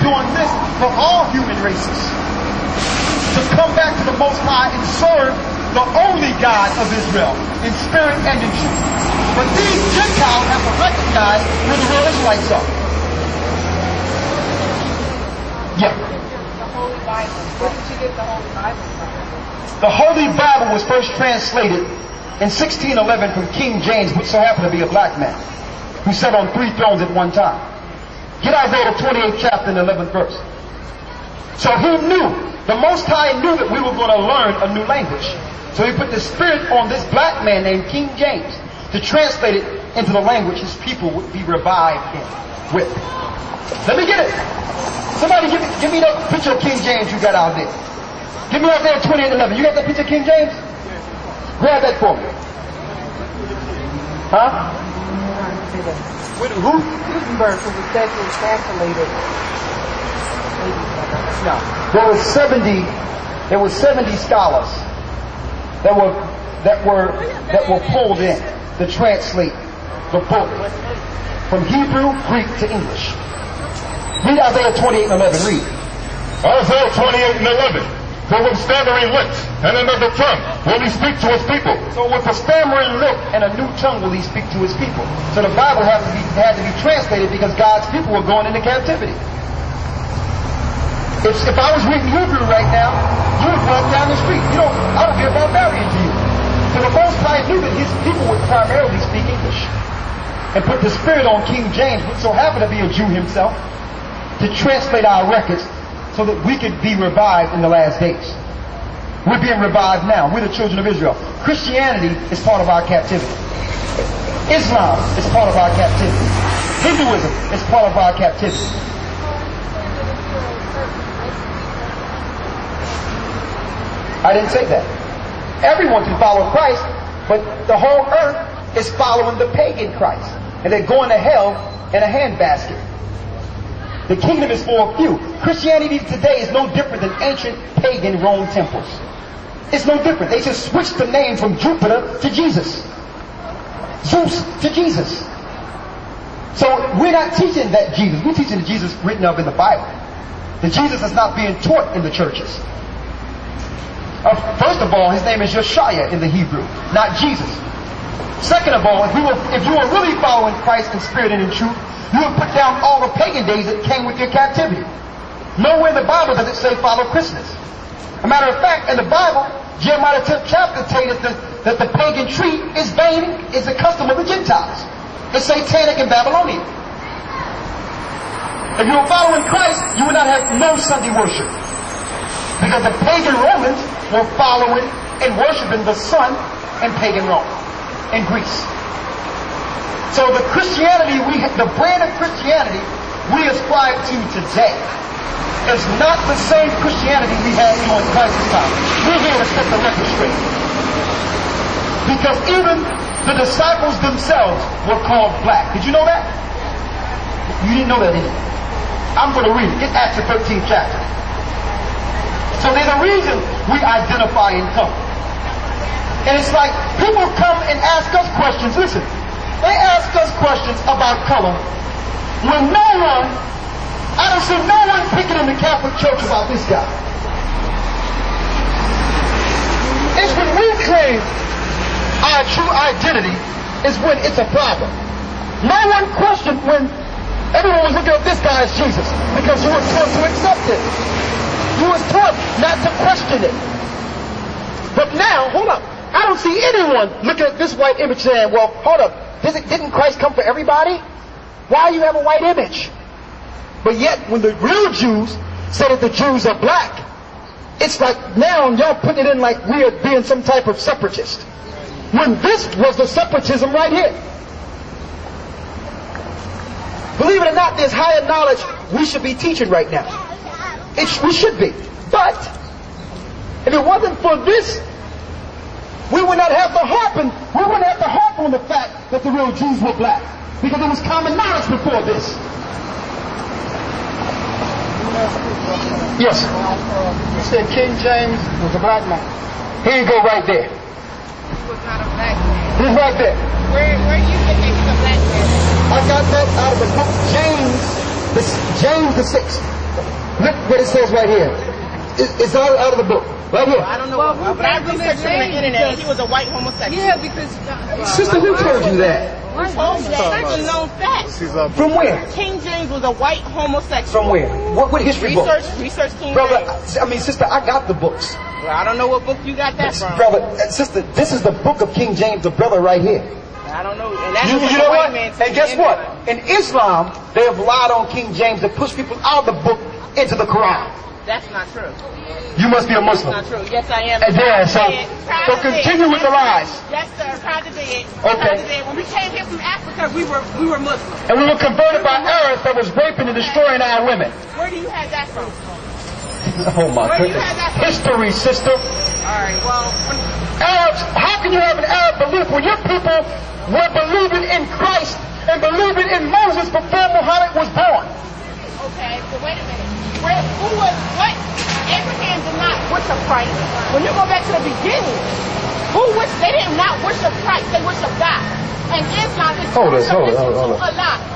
doing this for all human races, to come back to the Most High and serve the only God of Israel in spirit and in truth. But these Gentiles have to recognize where the real Israelites are. Yeah. The Holy Bible. Where did you get the Holy Bible from? The Holy Bible was first translated in 1611 from King James, which so happened to be a black man, who sat on 3 thrones at one time. Get Isaiah the 28th chapter and 11th verse. So he knew, the Most High knew that we were going to learn a new language. So he put the Spirit on this black man named King James to translate it into the language his people would be revived in with. Let me get it. Somebody give me that picture of King James you got out there. Give me Isaiah 28:11. You got that picture of King James? Grab that for me. Huh? Who? Gutenberg was the second translated. No. There were 70 scholars that were pulled in to translate the book from Hebrew, Greek to English. Read Isaiah 28:11. Read. Isaiah 28:11. For with stammering lips and another tongue will he speak to his people. So with a stammering lip and a new tongue will he speak to his people. So the Bible had to be translated because God's people were going into captivity. If I was reading Hebrew right now, you would walk down the street. I would be a barbarian to you. So the Most High knew that his people would primarily speak English, and put the Spirit on King James, which so happened to be a Jew himself, to translate our records so that we could be revived in the last days. We're being revived now. We're the children of Israel. Christianity is part of our captivity. Islam is part of our captivity. Hinduism is part of our captivity. I didn't say that. Everyone can follow Christ, but the whole earth is following the pagan Christ. And they're going to hell in a handbasket. The kingdom is for a few. Christianity today is no different than ancient pagan Rome temples. It's no different. They just switched the name from Jupiter to Jesus. Zeus to Jesus. So we're not teaching that Jesus. We're teaching the Jesus written up in the Bible. The Jesus is not being taught in the churches. First of all, his name is Yeshua in the Hebrew, not Jesus. Second of all, if you were really following Christ in spirit and in truth, you would put down all the pagan days that came with your captivity. Nowhere in the Bible does it say follow Christmas. A matter of fact, in the Bible, Jeremiah 10th chapter tells us that the pagan tree is vain, is the custom of the Gentiles. It's satanic and Babylonian. If you were following Christ, you would not have no Sunday worship. Because the pagan Romans were following and worshiping the sun in pagan Rome, in Greece. So the Christianity, the brand of Christianity we ascribe to today is not the same Christianity we had during Christ's time. We're here to set the record straight. Because even the disciples themselves were called black. Did you know that? You didn't know that, did you? I'm going to read it. Get Acts the 13th chapter. So there's a reason we identify in color. And it's like people come and ask us questions. Listen, they ask us questions about color when I don't see no one picking in the Catholic Church about this guy. It's when we claim our true identity is when it's a problem. No one questioned when everyone was looking at this guy as Jesus because you were taught to accept it. You was taught not to question it. But now, hold up. I don't see anyone looking at this white image saying, well, hold up. Didn't Christ come for everybody? Why do you have a white image? But yet, when the real Jews say that the Jews are black, it's like now y'all putting it in like we are being some type of separatist. When this was the separatism right here. Believe it or not, there's higher knowledge we should be teaching right now. We should be. But if it wasn't for this, we would not have to harp on the fact that the real Jews were black. Because it was common knowledge before this. Yes. You said King James was a black man. Here you go right there. He was not a black man. He's right there. Where you think he's a black man? I got that out of the book James the 6th. Look what it says right here. It's all out of the book. Right here. I don't know. But I researched him on the internet. He was a white homosexual. Yeah, because Sister, who told you that? Who told me that? It's a known fact. From where? King James was a white homosexual. From where? What history book? Research King Brother, James. sister, I got the books. Well, I don't know what book you got that from. Brother, sister, this is the book of King James, the brother right here. I don't know. And that's You what know the what? white man And guess what? In Islam, they have lied on King James to push people out of the book into the Quran. That's not true. You must be a That's Muslim. not true. Yes, I am. And there, so continue with the lies. Yes, sir. Proud to be it. Okay. When we came here from Africa, we were Muslims. And we were converted by Arabs that was raping and destroying our women. Where do you have that from? Oh my Where do you goodness. have that from? History, sister. All right. Well, Arabs, how can you have an Arab belief when your people were believing in Christ and believing in Moses before Muhammad was born? okay. So wait a minute. What? Abraham did not worship Christ. When you go back to the beginning, they did not worship Christ. They worship God. And Islam is Hold worship on. Allah.